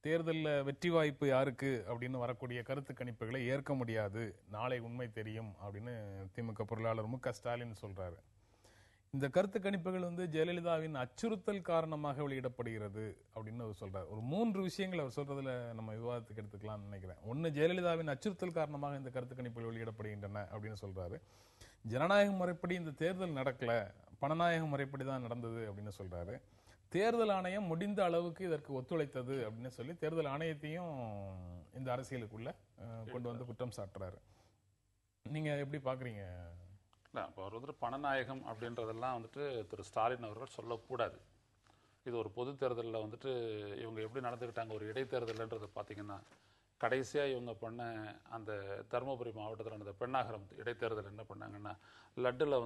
தேர்தலில் வெற்றி வாய்ப்பு யாருக்கு அப்படின்னு வரக்கூடிய கருத்து கணிப்புகளை ஏற்க முடியாது, நாளை உண்மை தெரியும் அப்படின்னு திமுக பொருளாளர் மு.க.ஸ்டாலின் சொல்றாரு. இந்த கருத்து கணிப்புகள் ஜெயலலிதாவின் அச்சுறுத்தல் காரணமாக வெளியிடப்படுகிறது அப்படின்னு அவர் சொல்றாரு. ஒரு 3 விஷயங்கள் அவர் சொல்றதுல நம்ம விவாதத்துக்கு எடுத்துக்கலாம்னு நினைக்கிறேன். ஒன்னு, ஜெயலலிதாவின் அச்சுறுத்தல் காரணமாக இந்த கருத்து கணிப்புகள் வெளியிடப்படுகின்றன அப்படின்னு சொல்றாரு. ஜனநாயக முறைப்படி இந்த தேர்தல் நடக்கல, பணநாயக முறைப்படி தான் நடந்தது அப்படின்னு சொல்றாரு. தேர்தல் ஆணையம் முடிந்த அளவுக்கு இதற்கு ஒத்துழைத்தது அப்படின்னு சொல்லி தேர்தல் ஆணையத்தையும் இந்த அரசியலுக்குள்ள கொண்டு வந்து குற்றம் சாட்டுறாரு. நீங்க எப்படி பாக்குறீங்க? இப்போ அவர் பணநாயகம் அப்படின்றதெல்லாம் திரு ஸ்டாலின் அவர்கள் சொல்லக்கூடாது. இது ஒரு பொது தேர்தலில் இவங்க எப்படி நடந்துக்கிட்டாங்க, ஒரு இடைத்தேர்தல்ன்றது பார்த்தீங்கன்னா, கடைசியாக இவங்க பண்ண அந்த தருமபுரி மாவட்டத்தில் நடந்த பெண்ணாகரம் இடைத்தேர்தல் என்ன பண்ணாங்கன்னா, லட்டில்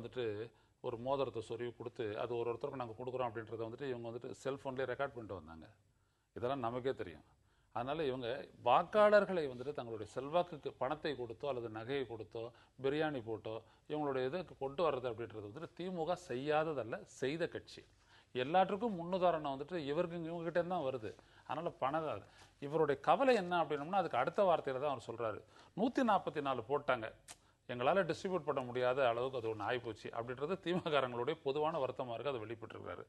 ஒரு மோதிரத்தை சொருவி கொடுத்து அது ஒருத்தருக்கும் நாங்கள் கொடுக்குறோம் அப்படின்றத இவங்க செல்ஃபோன்லேயே ரெக்கார்ட் பண்ணிட்டு வந்தாங்க. இதெல்லாம் நமக்கே தெரியும். அதனால் இவங்க வாக்காளர்களை தங்களுடைய செல்வாக்குக்கு பணத்தை கொடுத்தோ அல்லது நகையை கொடுத்தோ பிரியாணி போட்டோ இவங்களுடைய இதுக்கு கொண்டு வர்றது அப்படின்றது திமுக செய்யாததல்ல, செய்த கட்சி. எல்லாற்றுக்கும் முன்னுதாரணம் இவங்ககிட்ட தான் வருது. அதனால இவருடைய கவலை என்ன அப்படின்னோம்னா, அதுக்கு அடுத்த வார்த்தையில தான் அவர் சொல்றாரு, 144 போட்டாங்க, எங்களால் டிஸ்ட்ரிபியூட் பண்ண முடியாத அளவுக்கு அது ஒன்று ஆகிப்போச்சு அப்படின்றது திமுகங்களுடைய பொதுவான வருத்தமாக இருக்குது. அதை வெளிப்பட்டிருக்காரு.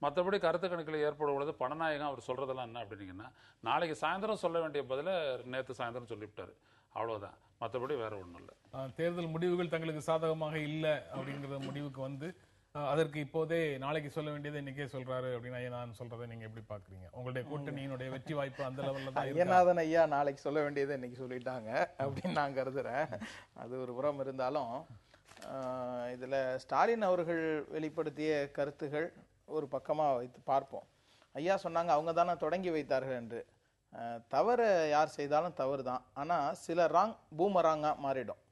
மற்றபடி கருத்து கணக்கில் ஏற்படுவது பணநாயகம் அவர் சொல்றதெல்லாம் என்ன அப்படின்னீங்கன்னா, நாளைக்கு சாயந்தரம் சொல்ல வேண்டிய பதில நேற்று சாயந்தரம் சொல்லிவிட்டாரு, அவ்வளவுதான். மற்றபடி வேற ஒன்றும் இல்லை. தேர்தல் முடிவுகள் தங்களுக்கு சாதகமாக இல்லை அப்படிங்கிற முடிவுக்கு அதற்கு இப்போதே நாளைக்கு சொல்ல வேண்டியதை இன்னைக்கே சொல்றாரு அப்படின்னு நான் சொல்றதை நீங்க எப்படி பாக்குறீங்க? உங்களுடைய கூட்டணியினுடைய வெற்றி வாய்ப்பு அந்த லெவல்ல தான். ஐயநாதன் ஐயா நாளைக்கு சொல்ல வேண்டியதை இன்னைக்கு சொல்லிட்டாங்க அப்படின்னு நான் கருதுறேன். அது ஒரு புறம் இருந்தாலும் இதுல ஸ்டாலின் அவர்கள் வெளிப்படுத்திய கருத்துகள் ஒரு பக்கமா வைத்து பார்ப்போம். ஐயா சொன்னாங்க அவங்க தானே தொடங்கி வைத்தார்கள் என்று. தவறு யார் செய்தாலும் தவறு தான். ஆனா சில ராங் பூமராங்கா மாறிடும்.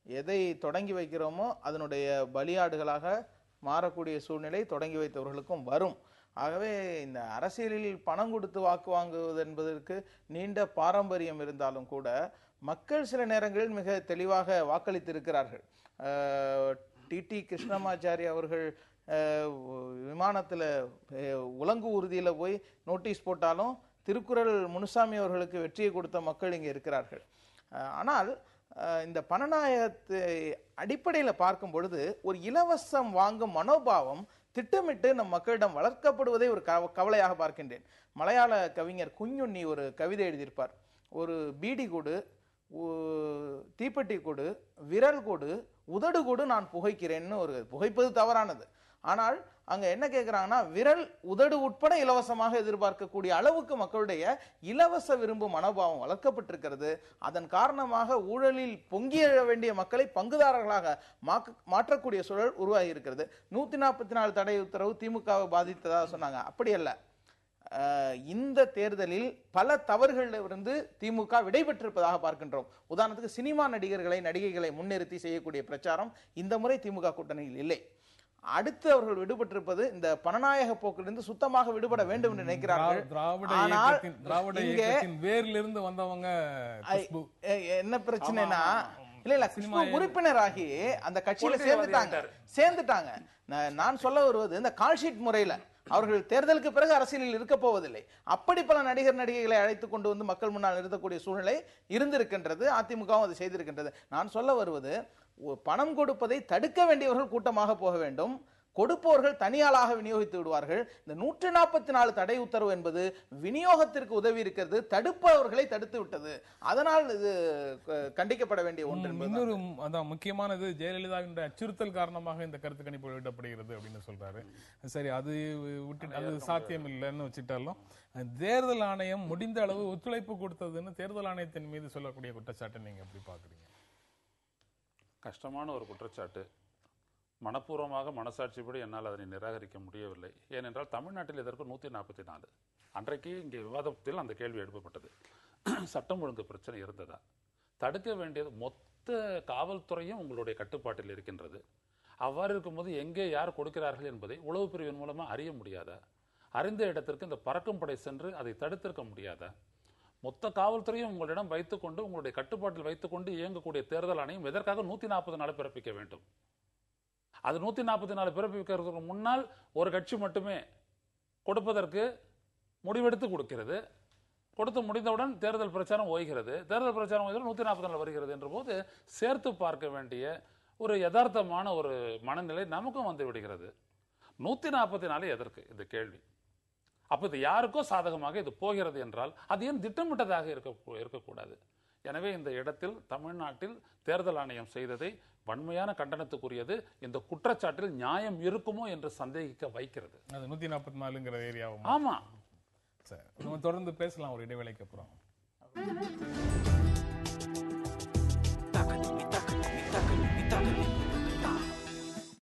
எதை தொடங்கி வைக்கிறோமோ அதனுடைய பலியாடுகளாக மாறக்கூடிய சூழ்நிலை தொடங்கி வைத்தவர்களுக்கும் வரும். ஆகவே இந்த அரசியலில் பணம் கொடுத்து வாக்கு வாங்குவது என்பதற்கு நீண்ட பாரம்பரியம் இருந்தாலும் கூட மக்கள் சில நேரங்களில் மிக தெளிவாக வாக்களித்திருக்கிறார்கள். டிடி கிருஷ்ணமாச்சாரி அவர்கள் விமானத்தில் உலங்கு ஊர்தியில போய் நோட்டீஸ் போட்டாலும் திருக்குறள் முனுசாமி அவர்களுக்கு வெற்றியை கொடுத்த மக்கள் இங்கே இருக்கிறார்கள். ஆனால் இந்த பணநாயகத்தை அடிப்படையில் பார்க்கும் பொழுது ஒரு இலவசம் வாங்கும் மனோபாவம் திட்டமிட்டு நம் மக்களிடம் வளர்க்கப்படுவதை ஒரு கவலையாக பார்க்கின்றேன். மலையாள கவிஞர் குஞ்சுண்ணி ஒரு கவிதை எழுதியிருப்பார். ஒரு பீடி கொடு, தீப்பெட்டி கொடு, விரல் கொடு, உதடு கொடு, நான் புகைக்கிறேன்னு. ஒரு புகைப்பது தவறானது. ஆனால் அங்க என்ன கேட்கிறாங்கன்னா, விரல் உதடு உட்பட இலவசமாக எதிர்பார்க்கக்கூடிய அளவுக்கு மக்களுடைய இலவச விரும்பும் மனோபாவம் வளர்க்கப்பட்டிருக்கிறது. அதன் காரணமாக ஊழலில் பொங்கி எழ வேண்டிய மக்களை பங்குதாரர்களாக மாற்றக்கூடிய சூழல் உருவாகி இருக்கிறது. 144 தடை உத்தரவு திமுகவை பாதித்ததாக சொன்னாங்க. அப்படி அல்ல. இந்த தேர்தலில் பல தவறுகளிலிருந்து திமுக விடைபெற்றிருப்பதாக பார்க்கின்றோம். உதாரணத்துக்கு சினிமா நடிகர்களை நடிகைகளை முன்னிறுத்தி செய்யக்கூடிய பிரச்சாரம் இந்த முறை திமுக கூட்டணியில் இல்லை. அடுத்து அவர்கள் விடுபட்டிருப்பது இந்த பணநாயக போக்கிலிருந்து சுத்தமாக விடுபட வேண்டும் என்று நினைக்கிறார்கள். திராவிட இயக்கத்தின் வேரிலிருந்து வந்தவங்க என்ன பிரச்சனைனா, இல்ல உறுப்பினராகி அந்த கட்சியில சேர்ந்துட்டாங்க. நான் சொல்ல வருவது, இந்த கால்ஷீட் முறையில அவர்கள் தேர்தலுக்கு பிறகு அரசியலில் இருக்க போவதில்லை. அப்படி பல நடிகர் நடிகைகளை அழைத்து கொண்டு வந்து மக்கள் முன்னால் நிறுத்தக்கூடிய சூழ்நிலை இருந்திருக்கின்றது. அதிமுகவும் அது செய்திருக்கின்றது. நான் சொல்ல வருவது, பணம் கொடுப்பதை தடுக்க வேண்டியவர்கள் கூட்டமாக போக வேண்டும், கொடுப்பவர்கள் தனியாளாக விநியோகித்து விடுவார்கள். இந்த 144 தடை உத்தரவு என்பது விநியோகத்திற்கு உதவி இருக்கிறது, தடுப்பவர்களை தடுத்து விட்டது. அதனால் இது கண்டிக்கப்பட வேண்டிய ஒன்று. இன்னொரு அதான் முக்கியமானது, ஜெயலலிதாவினுடைய அச்சுறுத்தல் காரணமாக இந்த கருத்து கணிப்பு வெளியிடப்படுகிறது அப்படின்னு சொல்றாரு. சரி, அது விட்டு அது சாத்தியம் இல்லைன்னு வச்சுட்டாலும், தேர்தல் ஆணையம் முடிந்த அளவு ஒத்துழைப்பு கொடுத்ததுன்னு தேர்தல் ஆணையத்தின் மீது சொல்லக்கூடிய குற்றச்சாட்டை நீங்க எப்படி பாக்குறீங்க? கஷ்டமான ஒரு குற்றச்சாட்டு. மனப்பூர்வமாக மனசாட்சிப்படி என்னால் அதனை நிராகரிக்க முடியவில்லை. ஏனென்றால் தமிழ்நாட்டில் இதற்கு 144 அன்றைக்கு இங்கே விவாதத்தில் அந்த கேள்வி எழுப்பப்பட்டது. சட்டம் ஒழுங்கு பிரச்சனை இருந்ததா? தடுக்க வேண்டியது மொத்த காவல்துறையும் உங்களுடைய கட்டுப்பாட்டில் இருக்கின்றது. அவ்வாறு இருக்கும்போது எங்கே யார் கொடுக்கிறார்கள் என்பதை உளவு பிரிவின் மூலமாக அறிய முடியாதா? அறிந்த இடத்திற்கு இந்த பறக்கும் படை சென்று அதை தடுத்திருக்க முடியாதா? மொத்த காவல்துறையும் உங்களிடம் வைத்துக்கொண்டு, உங்களுடைய கட்டுப்பாட்டில் வைத்துக்கொண்டு இயங்கக்கூடிய தேர்தல் ஆணையம் எதற்காக 144 பிறப்பிக்க வேண்டும்? அது 144 பிறப்பிக்கிறதுக்கு முன்னால் ஒரு கட்சி மட்டுமே கொடுப்பதற்கு முடிவெடுத்து கொடுக்கிறது. கொடுத்து முடிந்தவுடன் தேர்தல் பிரச்சாரம் ஓய்கிறது. தேர்தல் பிரச்சாரம் ஓய்கிறது 144 வருகிறது என்ற போது சேர்த்து பார்க்க வேண்டிய ஒரு யதார்த்தமான ஒரு மனநிலை நமக்கும் வந்து விடுகிறது. 144 எதற்கு இந்த கேள்வி? அப்ப இது யாருக்கோ சாதகமாக இது போகிறது என்றால் அது ஏன் திட்டமிட்டதாக இருக்கக்கூடாது? எனவே இந்த இடத்தில் தமிழ்நாட்டில் தேர்தல் ஆணையம் செய்ததை வன்மையான கண்டனத்துக்குரியது. இந்த குற்றச்சாட்டில் நியாயம் இருக்குமோ என்று சந்தேகிக்க வைக்கிறது. அது 144ங்கிற ஏரியாவும். ஆமா, சரி, நம்ம தொடர்ந்து பேசலாம் ஒரு இடைவேளைக்கு அப்புறம்.